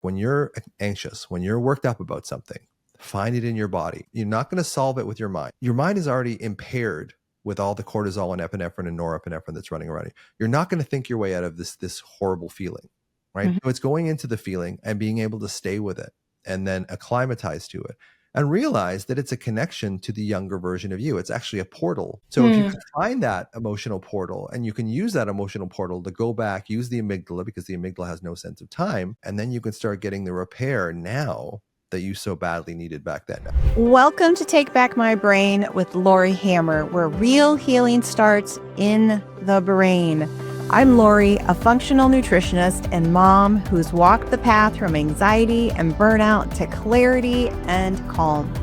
When you're anxious, when you're worked up about something, find it in your body. You're not going to solve it with your mind. Your mind is already impaired with all the cortisol and epinephrine and norepinephrine that's running around you. You're not going to think your way out of this horrible feeling, right? So it's going into the feeling and being able to stay with it and then acclimatize to it and realize that it's a connection to the younger version of you. It's actually a portal. So if you can find that emotional portal and you can use that emotional portal to go back, use the amygdala, because the amygdala has no sense of time, and then you can start getting the repair now that you so badly needed back then. Welcome to Take Back My Brain with Laurie Hammer, where real healing starts in the brain. I'm Laurie, a functional nutritionist and mom who's walked the path from anxiety and burnout to clarity and calm.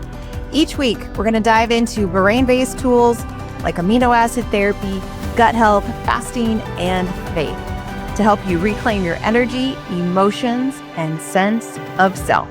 Each week, we're going to dive into brain-based tools like amino acid therapy, gut health, fasting, and faith to help you reclaim your energy, emotions, and sense of self.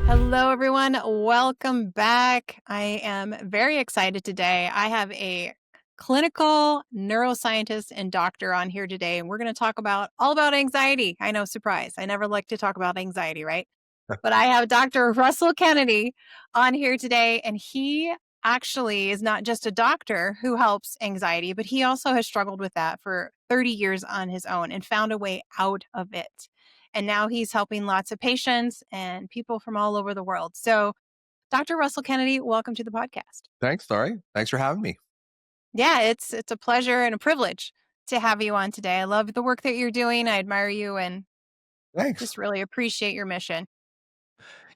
Hello, everyone. Welcome back. I am very excited today. I have a clinical neuroscientist and doctor on here today, and we're going to talk all about anxiety. I know, surprise. I never like to talk about anxiety, right? But I have Dr. Russell Kennedy on here today, and he actually is not just a doctor who helps anxiety, but he also has struggled with that for 30 years on his own and found a way out of it. And now he's helping lots of patients and people from all over the world. So, Dr. Russell Kennedy, welcome to the podcast. Thanks, Laurie. Thanks for having me. Yeah, it's a pleasure and a privilege to have you on today. I love the work that you're doing. I admire you and Thanks. just really appreciate your mission.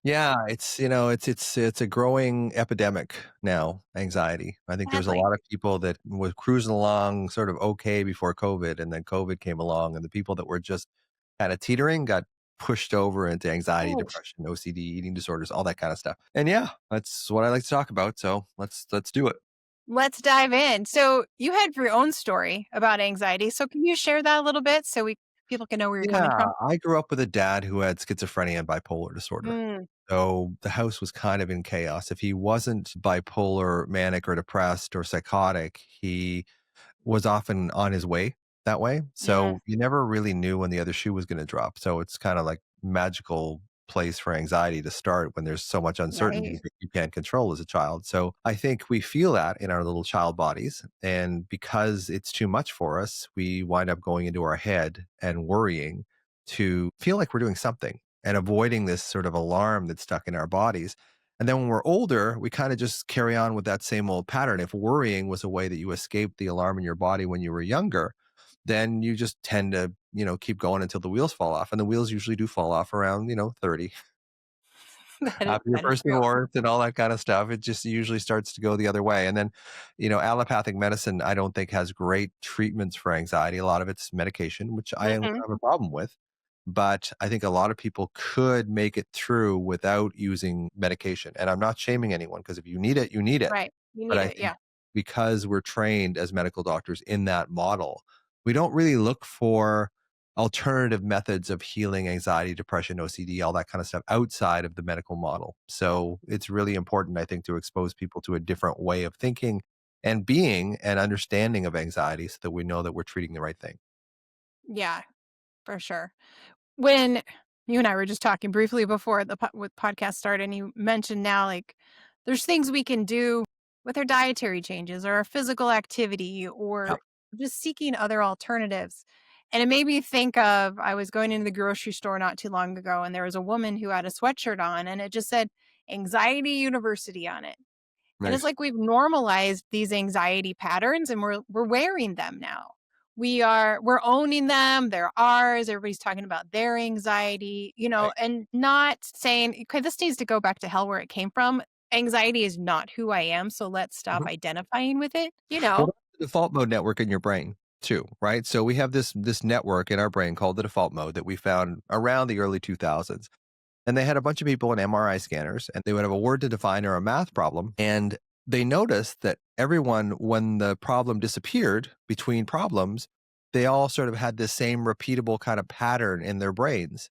Yeah, it's a growing epidemic now, anxiety. I think there's a Sadly. lot of people that were cruising along sort of okay before COVID, and then COVID came along, and the people that were just kind of teetering got pushed over into anxiety, Oh. depression, OCD, eating disorders, all that kind of stuff. And yeah, that's what I like to talk about. So let's do it. Let's dive in. So you had your own story about anxiety. So can you share that a little bit so people can know where you're coming Yeah, from? I grew up with a dad who had schizophrenia and bipolar disorder. Mm, So the house was kind of in chaos. If he wasn't bipolar, manic, or depressed or psychotic, he was often on his way that way. mm, So you never really knew when the other shoe was going to drop. So it's kind of like magical place for anxiety to start when there's so much uncertainty right. that you can't control as a child. So I think we feel that in our little child bodies. And because it's too much for us, we wind up going into our head and worrying to feel like we're doing something and avoiding this sort of alarm that's stuck in our bodies. And then when we're older, we kind of just carry on with that same old pattern. If worrying was a way that you escaped the alarm in your body when you were younger, then you just tend to, keep going until the wheels fall off. And the wheels usually do fall off around, 30. After your That is first true. divorce and all that kind of stuff, it just usually starts to go the other way. And then, allopathic medicine, I don't think has great treatments for anxiety. A lot of it's medication, which I don't Mhm. have a problem with. But I think a lot of people could make it through without using medication. And I'm not shaming anyone because if you need it, you need it. Right. You But need I it. think Yeah. because we're trained as medical doctors in that model, we don't really look for alternative methods of healing anxiety, depression, OCD, all that kind of stuff outside of the medical model. So it's really important, I think, to expose people to a different way of thinking and being and understanding of anxiety so that we know that we're treating the right thing. Yeah, for sure. When you and I were just talking briefly before with podcast started, and you mentioned now like there's things we can do with our dietary changes or our physical activity or Yep. just seeking other alternatives. And it made me think of I was going into the grocery store not too long ago, and there was a woman who had a sweatshirt on, and it just said Anxiety University on it. And it's Nice. like we've normalized these anxiety patterns and we're wearing them now. We're owning them, they're ours. Everybody's talking about their anxiety, Right. and not saying, okay, this needs to go back to hell where it came from. Anxiety is not who I am, so let's stop Mhm. identifying with it, Well, that's the default mode network in your brain too, right? So we have this network in our brain called the default mode that we found around the early 2000s. And they had a bunch of people in MRI scanners, and they would have a word to define or a math problem. And they noticed that everyone, when the problem disappeared between problems, they all sort of had this same repeatable kind of pattern in their brains.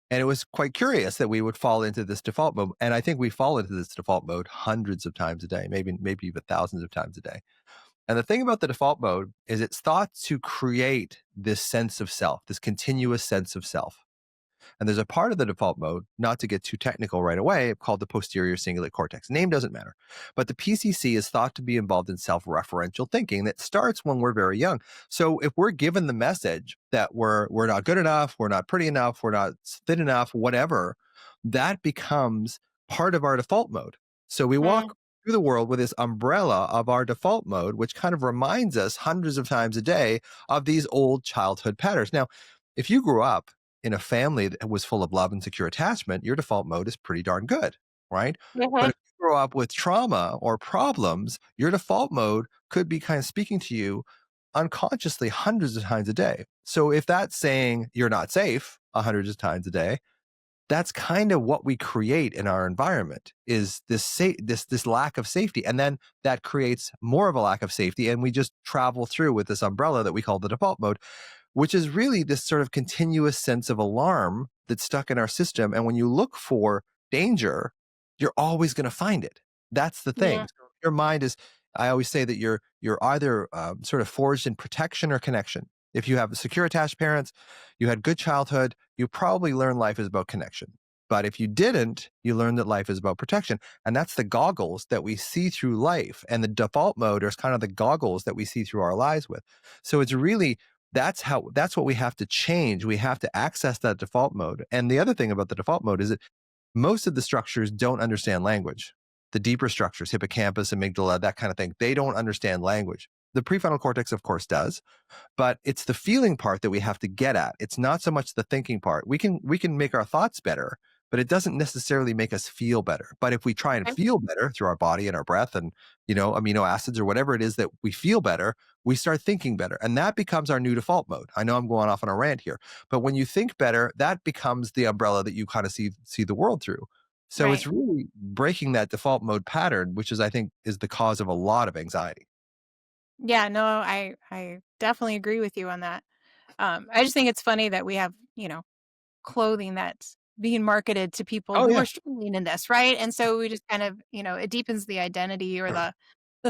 And it was quite curious that we would fall into this default mode. And I think we fall into this default mode hundreds of times a day, maybe even thousands of times a day. And the thing about the default mode is it's thought to create this sense of self, this continuous sense of self. And there's a part of the default mode, not to get too technical right away, called the posterior cingulate cortex. Name doesn't matter. But the PCC is thought to be involved in self referential thinking that starts when we're very young. So if we're given the message that we're not good enough, we're not pretty enough, we're not thin enough, whatever, that becomes part of our default mode. So we Mm, walk through the world with this umbrella of our default mode, which kind of reminds us hundreds of times a day of these old childhood patterns. Now, if you grew up in a family that was full of love and secure attachment, your default mode is pretty darn good, right? But mhm. if you grow up with trauma or problems, your default mode could be kind of speaking to you unconsciously hundreds of times a day. So if that's saying you're not safe hundreds of times a day, that's kind of what we create in our environment is this lack of safety, and then that creates more of a lack of safety, and we just travel through with this umbrella that we call the default mode, which is really this sort of continuous sense of alarm that's stuck in our system. And when you look for danger, you're always going to find it. That's the thing. Yeah, So your mind is, I always say that you're either sort of forged in protection or connection. If you have secure attached parents, you had good childhood, you probably learned life is about connection. But if you didn't, you learned that life is about protection. And that's the goggles that we see through life. And the default mode is kind of the goggles that we see through our lives with. So it's really that's what we have to change. We have to access that default mode. And the other thing about the default mode is that most of the structures don't understand language. The deeper structures, hippocampus, amygdala, that kind of thing, they don't understand language. The prefrontal cortex, of course, does, but it's the feeling part that we have to get at. It's not so much the thinking part. We can make our thoughts better, but it doesn't necessarily make us feel better. But if we try and okay, feel better through our body and our breath and, amino acids or whatever it is that we feel better, we start thinking better. And that becomes our new default mode. I know I'm going off on a rant here, but when you think better, that becomes the umbrella that you kind of see the world through. So it's right. really breaking that default mode pattern, which is, I think, is the cause of a lot of anxiety. Yeah, no, I definitely agree with you on that. I just think it's funny that we have, clothing that's being marketed to people Oh who yeah, are struggling in this, right? And so we just kind of, it deepens the identity or the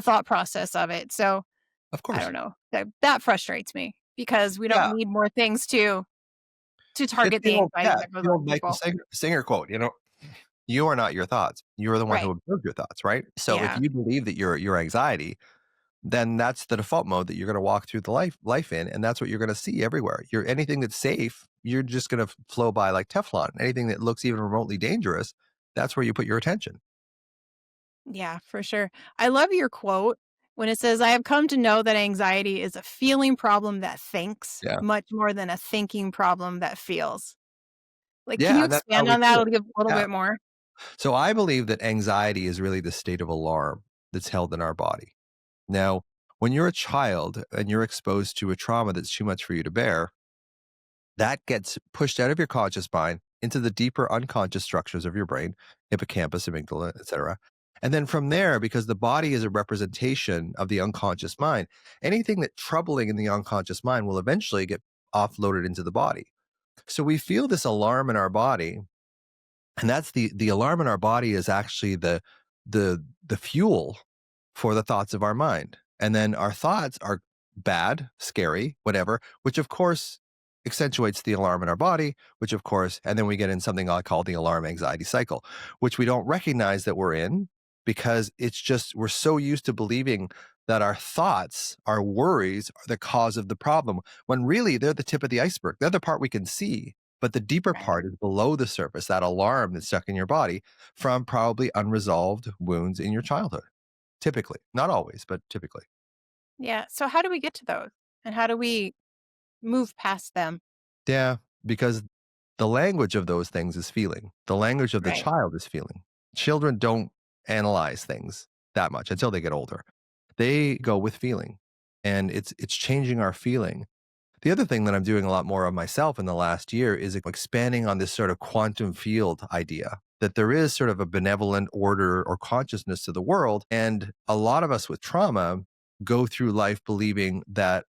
thought process of it. So of I course. don't know. That frustrates me because we don't Yeah, need more things to it's target the anxiety that goes the on old Michael people. Singer quote. You are not your thoughts. You are the one Right. who observes your thoughts, right? So if Yeah. you believe that you're your anxiety, then that's the default mode that you're going to walk through the life in, and that's what you're going to see everywhere. You're anything that's safe, you're just going to flow by like Teflon. Anything that looks even remotely dangerous, that's where you put your attention. Yeah, for sure. I love your quote when it says, I have come to know that anxiety is a feeling problem that thinks Yeah, much more than a thinking problem that feels. Like, can yeah, you and that's how expand we on that do a it. little Yeah. bit more? So I believe that anxiety is really the state of alarm that's held in our body. Now, when you're a child and you're exposed to a trauma that's too much for you to bear, that gets pushed out of your conscious mind into the deeper unconscious structures of your brain, hippocampus, amygdala, etc. And then from there, because the body is a representation of the unconscious mind, anything that's troubling in the unconscious mind will eventually get offloaded into the body. So we feel this alarm in our body, and that's the alarm in our body is actually the fuel for the thoughts of our mind. And then our thoughts are bad, scary, whatever, which of course accentuates the alarm in our body, which of course, and then we get in something I call the alarm anxiety cycle, which we don't recognize that we're in because it's just we're so used to believing that our thoughts, our worries are the cause of the problem, when really they're the tip of the iceberg. They're the part we can see. But the deeper Right. part is below the surface, that alarm that's stuck in your body from probably unresolved wounds in your childhood. Typically, not always, but typically. Yeah. So how do we get to those? And how do we move past them? Yeah, because the language of those things is feeling. The language of the Right. child is feeling. Children don't analyze things that much until they get older. They go with feeling, and it's changing our feeling. The other thing that I'm doing a lot more of myself in the last year is expanding on this sort of quantum field idea that there is sort of a benevolent order or consciousness to the world. And a lot of us with trauma go through life believing that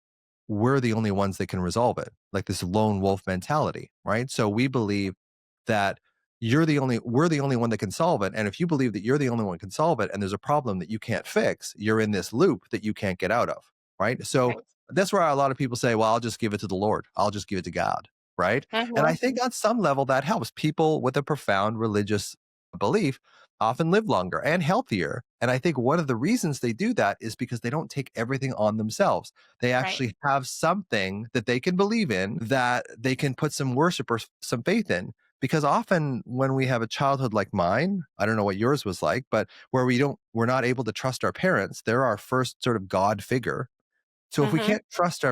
we're the only ones that can resolve it, like this lone wolf mentality, right? So we believe that we're the only one that can solve it. And if you believe that you're the only one can solve it and there's a problem that you can't fix, you're in this loop that you can't get out of. Right. So Right. that's where a lot of people say, well, I'll just give it to the Lord. I'll just give it to God. Right. And I Mhm. think on some level that helps. People with a profound religious belief often live longer and healthier. And I think one of the reasons they do that is because they don't take everything on themselves. They Right. actually have something that they can believe in, that they can put some worship or some faith in. Because often when we have a childhood like mine, I don't know what yours was like, but where we're not able to trust our parents, they're our first sort of God figure. So if we Mhm. can't trust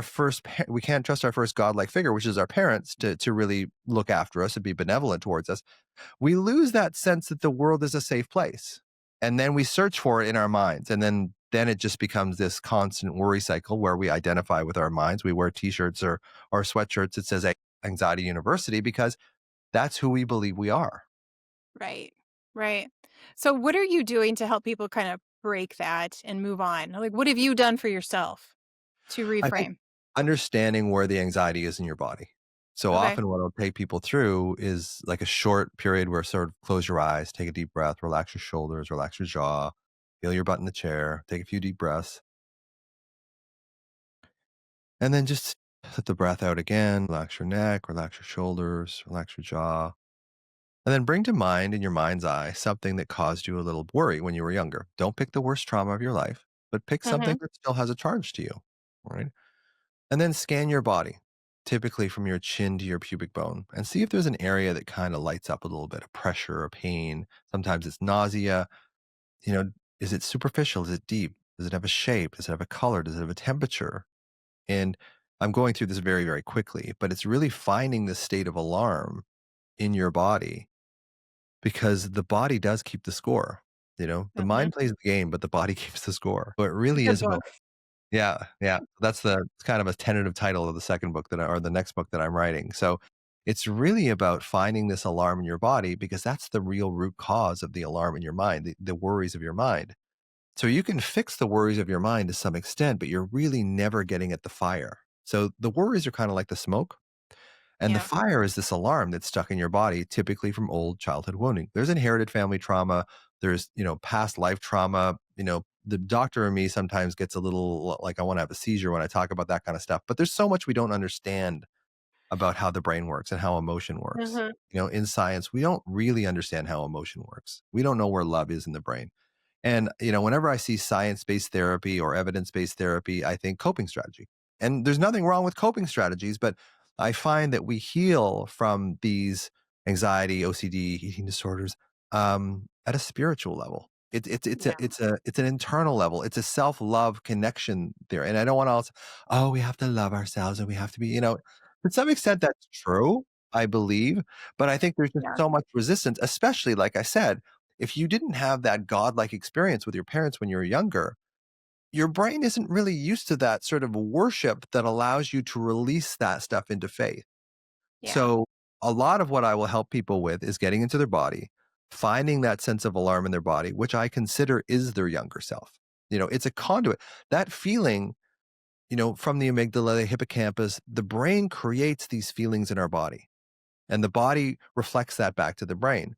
we can't trust our first godlike figure, which is our parents, to really look after us and be benevolent towards us, we lose that sense that the world is a safe place. And then we search for it in our minds. And then it just becomes this constant worry cycle where we identify with our minds. We wear t-shirts or sweatshirts that says Anxiety University because that's who we believe we are. Right. Right. So what are you doing to help people kind of break that and move on? Like, what have you done for yourself to I think reframe? understanding where the anxiety is in your body. So Okay. often what I'll take people through is like a short period where sort of close your eyes, take a deep breath, relax your shoulders, relax your jaw, feel your butt in the chair, take a few deep breaths, and then just let the breath out again. Relax your neck, relax your shoulders, relax your jaw. And then bring to mind in your mind's eye something that caused you a little worry when you were younger. Don't pick the worst trauma of your life, but pick something Mhm. that still has a charge to you. Right. And then scan your body, typically from your chin to your pubic bone, and see if there's an area that kind of lights up a little bit of pressure or pain. Sometimes it's nausea. You know, is it superficial? Is it deep? Does it have a shape? Does it have a color? Does it have a temperature? And I'm going through this very, very quickly, but it's really finding the state of alarm in your body because the body does keep the score. The Mhm. mind plays the game, but the body keeps the score. So it really Good is book. about. Yeah, yeah. It's kind of a tentative title of the second book or the next book that I'm writing. So it's really about finding this alarm in your body because that's the real root cause of the alarm in your mind, the worries of your mind. So you can fix the worries of your mind to some extent, but you're really never getting at the fire. So the worries are kind of like the smoke. And the Yeah. fire is this alarm that's stuck in your body, typically from old childhood wounding. There's inherited family trauma. There's, past life trauma. The doctor in me sometimes gets a little like I want to have a seizure when I talk about that kind of stuff. But there's so much we don't understand about how the brain works and how emotion works. Mhm. In science, we don't really understand how emotion works. We don't know where love is in the brain. And, whenever I see science based therapy or evidence based therapy, I think coping strategy. And there's nothing wrong with coping strategies, but I find that we heal from these anxiety, OCD, eating disorders at a spiritual level. Yeah. It's an internal level. It's a self love connection there, and I don't want to also, oh, we have to love ourselves and we have to be, to some extent that's true, I believe, but I think there's just Yeah. so much resistance, especially like I said, if you didn't have that godlike experience with your parents when you were younger, your brain isn't really used to that sort of worship that allows you to release that stuff into faith. Yeah. So, a lot of what I will help people with is getting into their body, finding that sense of alarm in their body, which I consider is their younger self. It's a conduit. That feeling, from the amygdala, the hippocampus, the brain creates these feelings in our body and the body reflects that back to the brain.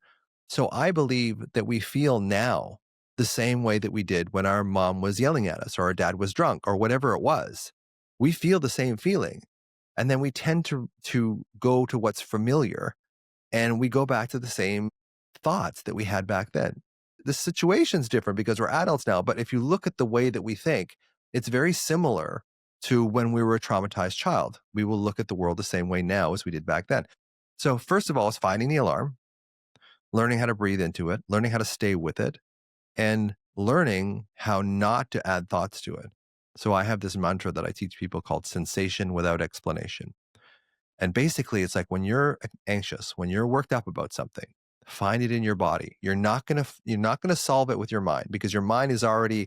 So I believe that we feel now the same way that we did when our mom was yelling at us or our dad was drunk or whatever it was. We feel the same feeling. And then we tend to go to what's familiar and we go back to the same thoughts that we had back then. The situation's different because we're adults now, but if you look at the way that we think, it's very similar to when we were a traumatized child. We will look at the world the same way now as we did back then. So, first of all, is finding the alarm, learning how to breathe into it, learning how to stay with it, and learning how not to add thoughts to it. So, I have this mantra that I teach people called sensation without explanation. And basically, it's like when you're anxious, when you're worked up about something, find it in your body. You're not gonna solve it with your mind because your mind is already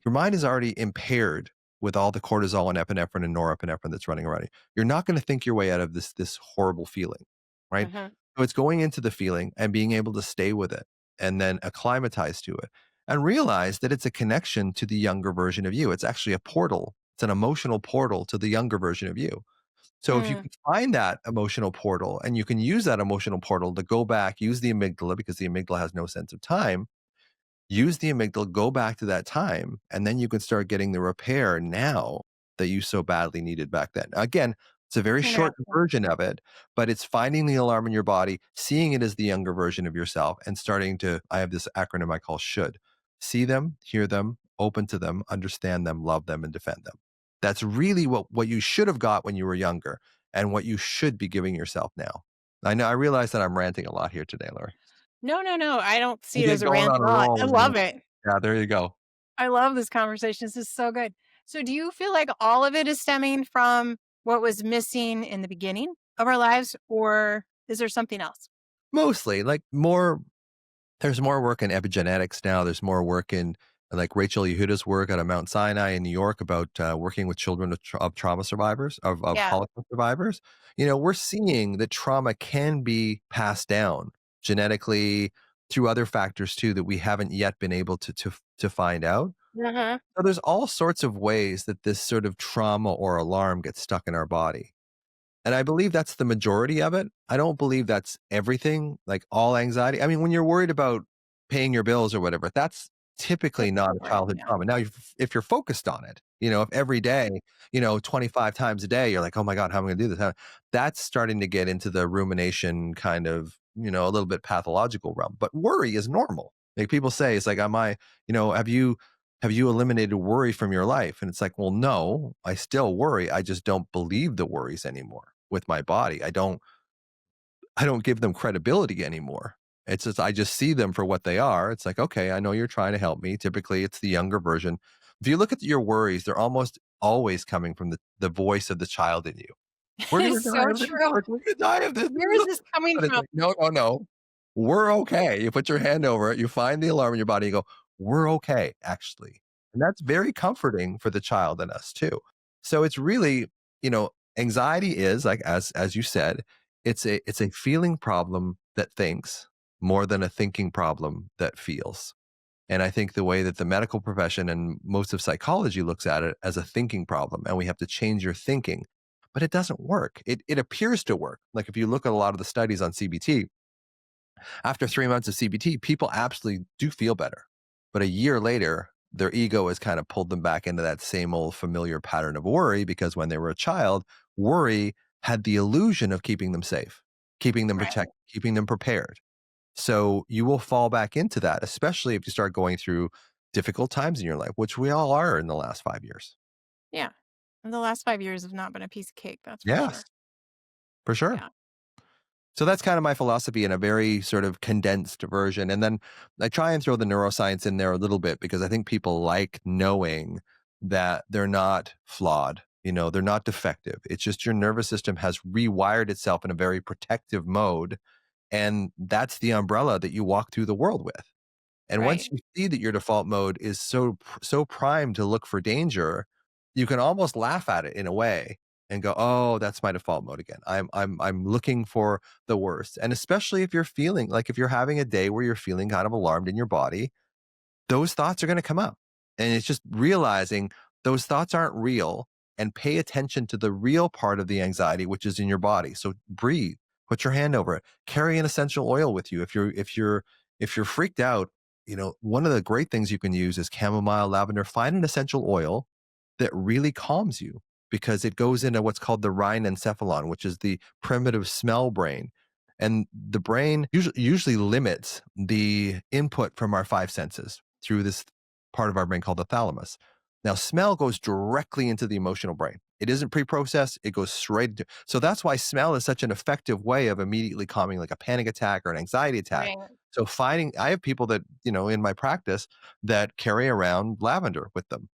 impaired with all the cortisol and epinephrine and norepinephrine that's running around you. You're not going to think your way out of this horrible feeling, right? Mhm. So it's going into the feeling and being able to stay with it and then acclimatize to it and realize that it's a connection to the younger version of you. It's actually a portal. It's an emotional portal to the younger version of you. So if you Mm, can find that emotional portal and you can use that emotional portal to go back, use the amygdala because the amygdala has no sense of time, use the amygdala, go back to that time, and then you can start getting the repair now that you so badly needed back then. Again, it's a very short interesting. version of it, but it's finding the alarm in your body, seeing it as the younger version of yourself, and starting to, I have this acronym I call SHOULD: see them, hear them, open to them, understand them, love them, and defend them. That's really what you should have got when you were younger and what you should be giving yourself now. I know I realize that I'm ranting a lot here today, Laurie. No, no, no. I don't I see it get as a going rant on at a all. I roll, love it. yeah, there you go. I love this conversation. This is so good. So, do you feel like all of it is stemming from what was missing in the beginning of our lives, or is there something else? Mostly, like, there's more work in epigenetics now, there's more work in, like, Rachel Yehuda's work out of Mount Sinai in New York about, working with children of trauma survivors, of Yeah. Holocaust survivors. We're seeing that trauma can be passed down genetically through other factors too that we haven't yet been able to find out. Uh-huh. So there's all sorts of ways that this sort of trauma or alarm gets stuck in our body. And I believe that's the majority of it. I don't believe that's everything, like all anxiety. I mean, when you're worried about paying your bills or whatever, that's typically That's not a different. childhood Yeah. trauma. Now, if you're focused on it, if every day, 25 times a day, you're like, oh my God, how am I going to do this? That's starting to get into the rumination kind of, a little bit pathological realm. But worry is normal. Like people say, it's like, have you eliminated worry from your life? And it's like, well, no, I still worry. I just don't believe the worries anymore with my body. I don't give them credibility anymore. It's just I just see them for what they are. It's like, okay, I know you're trying to help me. Typically, it's the younger version. If you look at your worries, they're almost always coming from the voice of the child in you. We're gonna It's die so of this. true. We're gonna die of this. Where is this coming But it's from? like, no, no, no. We're okay. You put your hand over it, you find the alarm in your body, you go, we're okay, actually. And that's very comforting for the child in us too. So it's really, anxiety is like as you said, it's a feeling problem that thinks more than a thinking problem that feels. And I think the way that the medical profession and most of psychology looks at it as a thinking problem, and we have to change your thinking, but it doesn't work. It appears to work. Like if you look at a lot of the studies on CBT, after 3 months of CBT, people absolutely do feel better. But a year later, their ego has kind of pulled them back into that same old familiar pattern of worry because when they were a child, worry had the illusion of keeping them safe, keeping them Right. protected, keeping them prepared. So you will fall back into that, especially if you start going through difficult times in your life, which we all are in the last 5 years. Yeah. And the last 5 years have not been a piece of cake. That's for Yes, sure. for sure. Yeah. So that's kind of my philosophy in a very sort of condensed version. And then I try and throw the neuroscience in there a little bit because I think people like knowing that they're not flawed. They're not defective. It's just your nervous system has rewired itself in a very protective mode. And that's the umbrella that you walk through the world with. And once Right. you see that your default mode is so primed to look for danger, you can almost laugh at it in a way and go, "Oh, that's my default mode again. I'm looking for the worst." And especially if you're feeling like if you're having a day where you're feeling kind of alarmed in your body, those thoughts are going to come up. And it's just realizing those thoughts aren't real and pay attention to the real part of the anxiety, which is in your body. So breathe, put your hand over it, carry an essential oil with you. If you're freaked out, one of the great things you can use is chamomile, lavender. Find an essential oil that really calms you because it goes into what's called the rhinencephalon, which is the primitive smell brain. And the brain usually limits the input from our five senses through this part of our brain called the thalamus. Now, smell goes directly into the emotional brain. It isn't pre-processed, it goes straight into. So that's why smell is such an effective way of immediately calming like a panic attack or an anxiety attack. Right. So I have people that, in my practice that carry around lavender with them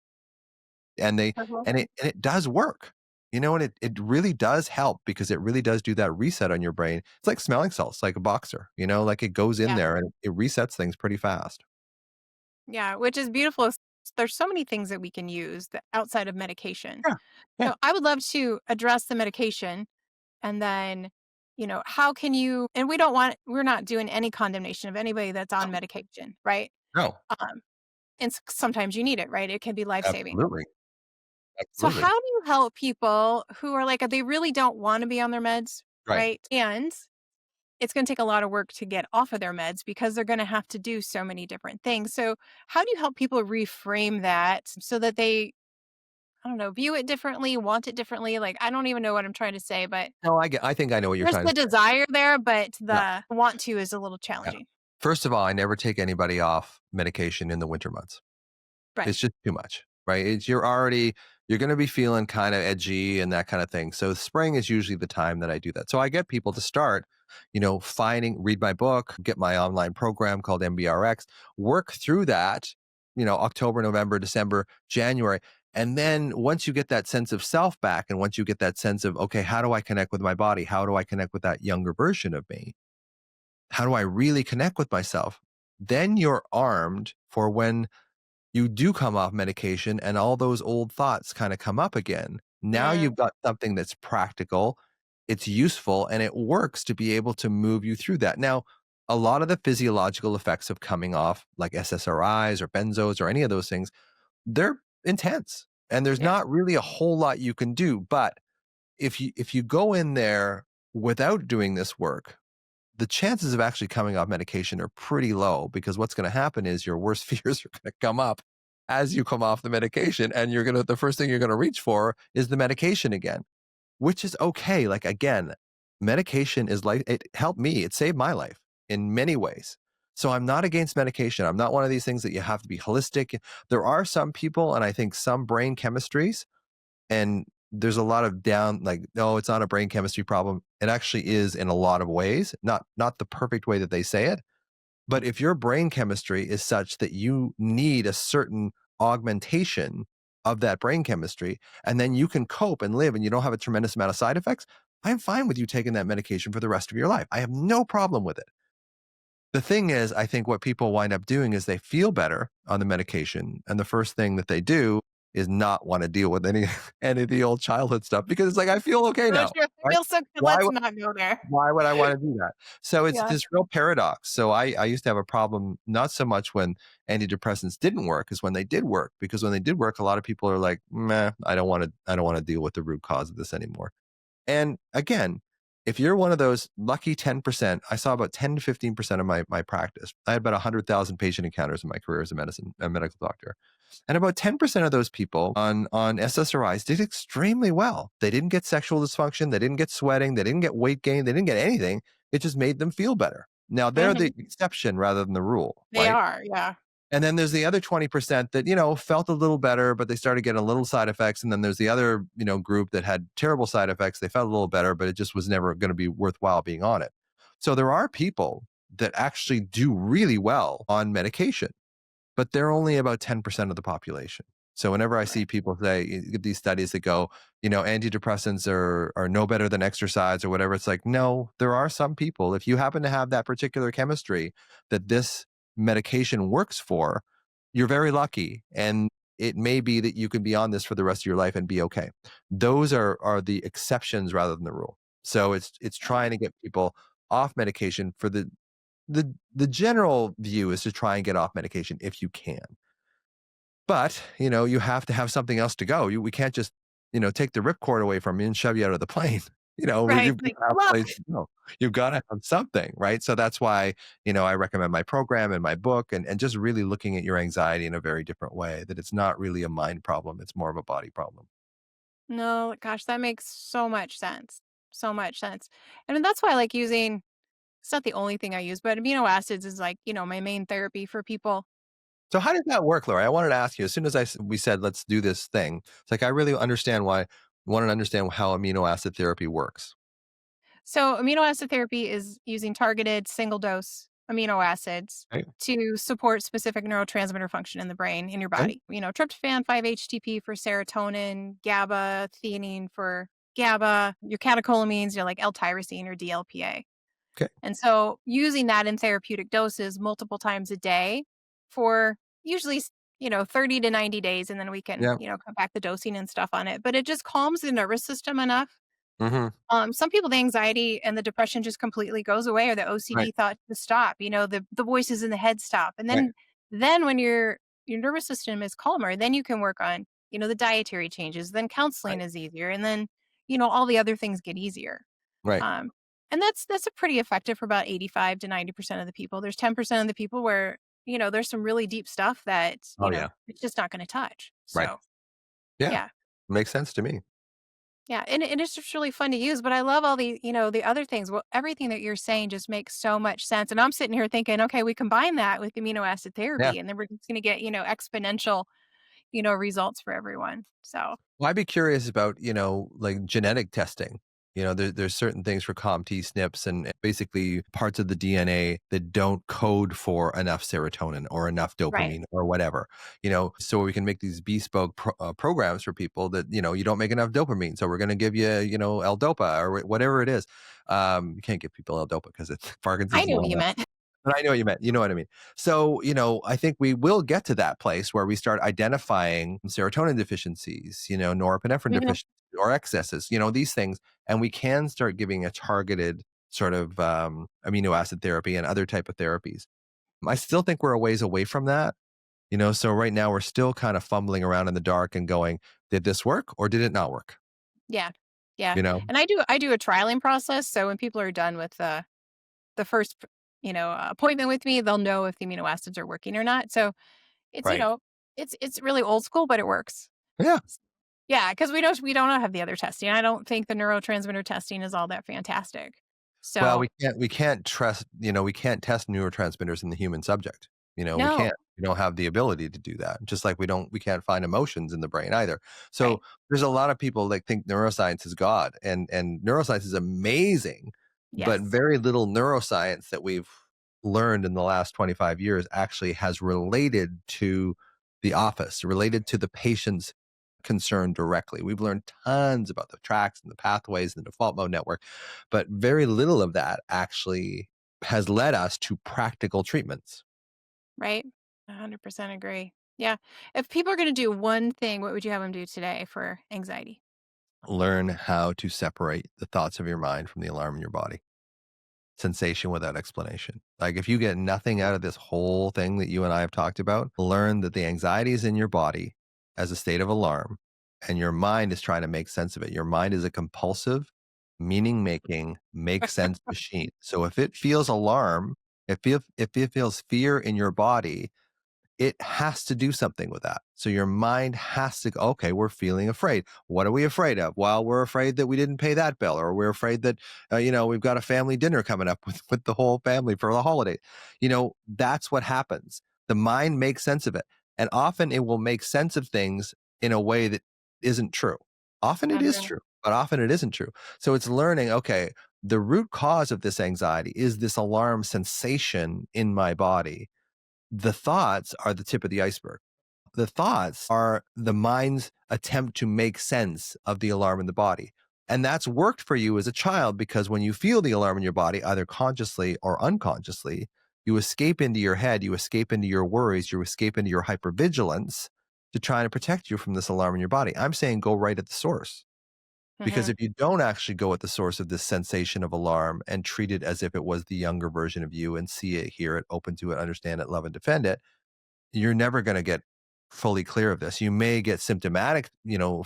and they Uh-huh. and it does work. And it really does help because it really does do that reset on your brain. It's like smelling salts, like a boxer, like it goes in Yeah. there and it resets things pretty fast. Yeah. Which is beautiful. There's so many things that we can use outside of medication. Yeah. Yeah. So I would love to address the medication and then, how can you, and we're not doing any condemnation of anybody that's on medication, right? No, And sometimes you need it, right? It can be life saving. absolutely. So how Absolutely. do you help people who are like, they really don't want to be on their meds, Right. right? And it's going to take a lot of work to get off of their meds because they're going to have to do so many different things. So how do you help people reframe that so that they, I don't know, view it differently, want it differently? Like, I don't even know what I'm trying to say, but No, I think I know what you're there's trying to the say. desire there, but Yeah. the want to is a little Yeah. challenging. First of all, I never take anybody off medication in the winter months. Right. It's just too much, right? You're gonna be feeling kind of edgy and that kind of thing. So spring is usually the time that I do that. So I get people to start, read my book, get my online program called MBRX, work through that, October, November, December, January. And then once you get that sense of self back, and once you get that sense of, okay, how do I connect with my body? How do I connect with that younger version of me? How do I really connect with myself? Then you're armed for when you do come off medication and all those old thoughts kind of come up again. Now Mm, you've got something that's practical, it's useful, and it works to be able to move you through that. Now, a lot of the physiological effects of coming off, like SSRIs or benzos or any of those things, they're intense. And there's yeah. not really a whole lot you can do. But if you go in there without doing this work, the chances of actually coming off medication are pretty low, because what's going to happen is your worst fears are going to come up as you come off the medication, and the first thing you're going to reach for is the medication again, which is okay. Like, again, medication is like, it helped me, it saved my life in many ways. So I'm not against medication. I'm not one of these things that you have to be holistic. There are some people, and I think some brain chemistries, and there's a lot of down, like, no, it's not a brain chemistry problem. It actually is in a lot of ways, not the perfect way that they say it. But if your brain chemistry is such that you need a certain augmentation of that brain chemistry, and then you can cope and live and you don't have a tremendous amount of side effects, I'm fine with you taking that medication for the rest of your life. I have no problem with it. The thing is, I think what people wind up doing is they feel better on the medication, and the first thing that they do is not want to deal with any any of the old childhood stuff, because it's like, I feel okay Oh, now, sure. I right? feel so good. Why Let's would not go there. why would I want to do that? So it's Yeah. this real paradox. So I used to have a problem, not so much when antidepressants didn't work, as when they did work, because when they did work, a lot of people are like, meh, I don't want to deal with the root cause of this anymore. And again, if you're one of those lucky 10%, I saw about 10 to 15% of my practice. I had about 100,000 patient encounters in my career as a medical doctor. And about 10% of those people on SSRIs did extremely well. They didn't get sexual dysfunction, they didn't get sweating, they didn't get weight gain, they didn't get anything. It just made them feel better. Now they're the Mhm. exception rather than the rule, They right? are. Yeah. And then there's the other 20% that, felt a little better, but they started getting a little side effects. And then there's the other, group that had terrible side effects. They felt a little better, but it just was never going to be worthwhile being on it. So there are people that actually do really well on medication, but they're only about 10% of the population. So whenever I see Right. people say, these studies that go, antidepressants are no better than exercise or whatever, it's like, no, there are some people, if you happen to have that particular chemistry that this medication works for, you're very lucky. And it may be that you can be on this for the rest of your life and be okay. Those are the exceptions rather than the rule. So it's Yeah. trying to get people off medication. For the general view is to try and get off medication if you can. But, you have to have something else to go. We can't just, take the ripcord away from you and shove you out of the plane. Right. You've got Like, to have good a luck. place to go. You've got to have something, right? So that's why, I recommend my program and my book, and just really looking at your anxiety in a very different way, that it's not really a mind problem. It's more of a body problem. No, gosh, that makes so much sense. So much sense. And that's why I like using, it's not the only thing I use, but amino acids is like, my main therapy for people. So how does that work, Laura? I wanted to ask you, as soon as we said, let's do this thing, it's like, I really want to understand how amino acid therapy works. So, amino acid therapy is using targeted single dose amino acids Right. to support specific neurotransmitter function in the brain, in your Okay. body. Tryptophan, 5-HTP for serotonin, GABA, theanine for GABA, your catecholamines, like L-tyrosine or DLPA. Okay. And so, using that in therapeutic doses multiple times a day for usually, 30 to 90 days, and then we can, Yeah. come back the dosing and stuff on it. But it just calms the nervous system enough. Hmm. Some people, the anxiety and the depression just completely goes away, or the Right. OCD thought to stop. The voices in the head stop, and Right. then when your nervous system is calmer, then you can work on the dietary changes, then counseling Right. is easier, and then, all the other things get easier. Right. Um, and that's a pretty effective for about 85 to 90% of the people. There's 10% of the people where, there's some really deep stuff that, Oh, yeah. it's just not gonna touch. Right. So, Yeah. yeah. Makes sense to me. Yeah, and it's just really fun to use, but I love all the other things. Well, everything that you're saying just makes so much sense, and I'm sitting here thinking, "Okay, we combine that with amino acid Yeah. therapy, and then we're just gonna get, exponential, results for everyone." So, Well, I'd be curious about, like genetic testing. There's certain things for COMT, SNPs, and basically parts of the DNA that don't code for enough serotonin or enough right. dopamine or whatever. So we can make these bespoke programs for people that, you don't make enough dopamine. So we're going to give you, L-Dopa or whatever it is. You can't give people L-Dopa because it's I Parkinson's knew what you law. meant. But I know what you meant. You know what I mean? So, I think we will get to that place where we start identifying serotonin deficiencies, norepinephrine Mhm. deficiencies or excesses, these things. And we can start giving a targeted sort of amino acid therapy and other type of therapies. I still think we're a ways away from that. So right now we're still kind of fumbling around in the dark and going, did this work or did it not work? Yeah. Yeah, You know? and I do a trialing process, so when people are done with the first, appointment with me, they'll know if the amino acids are working or not. So, it's, Right. it's really old school, but it works. Yeah. Yeah, because we don't have the other testing. I don't think the neurotransmitter testing is all that fantastic. Well, So, we can't trust, we can't test neurotransmitters in the human subject. We no. can't. We don't have the ability to do that. Just like we can't find emotions in the brain either. So Right. there's a lot of people that think neuroscience is God, and neuroscience is amazing, but Yes. very little neuroscience that we've learned in the last 25 years actually has related to the office, related to the patient's concern directly. We've learned tons about the tracks and the pathways and the default mode network, but very little of that actually has led us to practical treatments. Right. 100% agree. Yeah. If people are gonna do one thing, what would you have them do today for anxiety? Learn how to separate the thoughts of your mind from the alarm in your body. Sensation without explanation. Like if you get nothing out of this whole thing that you and I have talked about, learn that the anxiety is in your body as a state of alarm and your mind is trying to make sense of it. Your mind is a compulsive, meaning making, make sense machine. So if it feels alarm, if it feels fear in your body, it has to do something with that. So your mind has to go, okay, we're feeling afraid. What are we afraid of? Well, we're afraid that we didn't pay that bill, or we're afraid that, we've got a family dinner coming up with the whole family for the holiday. That's what happens. The mind makes sense of it. And often it will make sense of things in a way that isn't true. Often it is Unreal. true, but often it isn't true. So it's learning, okay, the root cause of this anxiety is this alarm sensation in my body. The thoughts are the tip of the iceberg. The thoughts are the mind's attempt to make sense of the alarm in the body. And that's worked for you as a child because when you feel the alarm in your body, either consciously or unconsciously, you escape into your head, you escape into your worries, you escape into your hypervigilance to try and protect you from this alarm in your body. I'm saying go right at the source. Because Mhm. if you don't actually go at the source of this sensation of alarm and treat it as if it was the younger version of you and see it, hear it, open to it, understand it, love and defend it, you're never going to get fully clear of this. You may get symptomatic,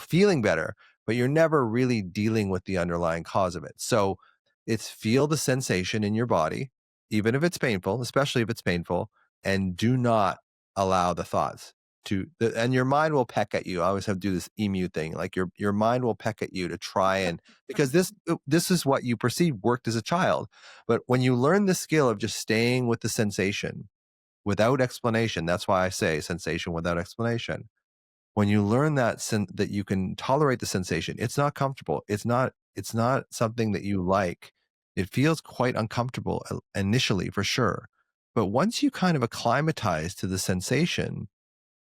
feeling better, but you're never really dealing with the underlying cause of it. So it's feel the sensation in your body, even if it's painful, especially if it's painful, and do not allow the thoughts and your mind will peck at you. I always have to do this emu thing. Like your mind will peck at you to try and because this is what you perceive worked as a child. But when you learn the skill of just staying with the sensation without explanation. That's why I say sensation without explanation. When you learn that you can tolerate the sensation, it's not comfortable. It's not something that you like. It feels quite uncomfortable initially for sure. But once you kind of acclimatize to the sensation,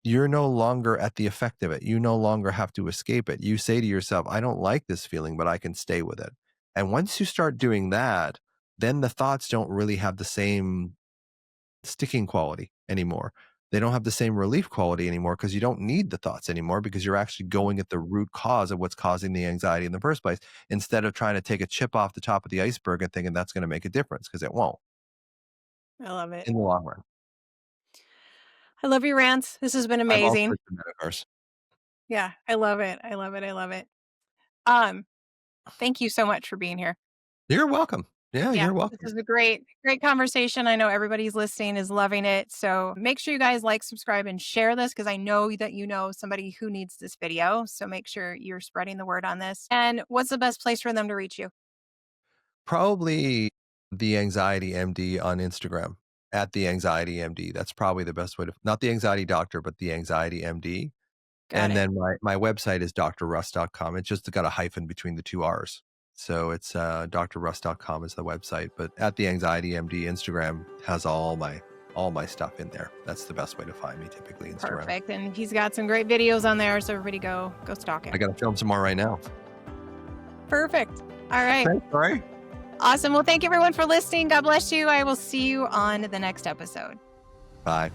you're no longer at the effect of it. You no longer have to escape it. You say to yourself, I don't like this feeling, but I can stay with it. And once you start doing that, then the thoughts don't really have the same sticking quality anymore. They don't have the same relief quality anymore because you don't need the thoughts anymore because you're actually going at the root cause of what's causing the anxiety in the first place instead of trying to take a chip off the top of the iceberg and thinking that's going to make a difference because it won't I love it. in the long run. I love your rants. This has been I'm all amazing. for the metaverse. Yeah, I love it. I love it. I love it. Um, Thank you so much for being here. You're welcome. Yeah, Yeah, you're this welcome. is a great conversation. I know everybody's listening is loving it. So make sure you guys like, subscribe, and share this because I know that you know somebody who needs this video. So make sure you're spreading the word on this. And what's the best place for them to reach you? Probably the Anxiety MD on Instagram, at the Anxiety MD. That's probably the best way to, not the anxiety doctor, but the Anxiety MD. Got And it. then my website is drruss.com. It's just got a hyphen between the two R's. So it's drruss.com is the website, but at the Anxiety MD Instagram has all my stuff in there. That's the best way to find me, typically Instagram. Perfect. And he's got some great videos on there. So everybody go stalk I him. got to film some more right now. Perfect. All right. Thanks, Laurie. Awesome. Well, thank you everyone for listening. God bless you. I will see you on the next episode. Bye.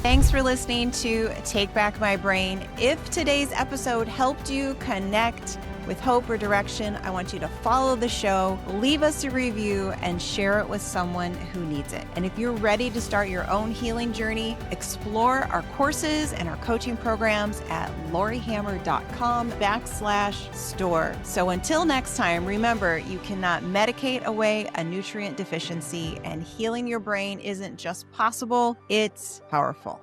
Thanks for listening to Take Back My Brain. If today's episode helped you connect with hope or direction, I want you to follow the show, leave us a review, and share it with someone who needs it. And if you're ready to start your own healing journey, explore our courses and our coaching programs at lauriehammer.com/store. So until next time, remember, you cannot medicate away a nutrient deficiency, and healing your brain isn't just possible, it's powerful.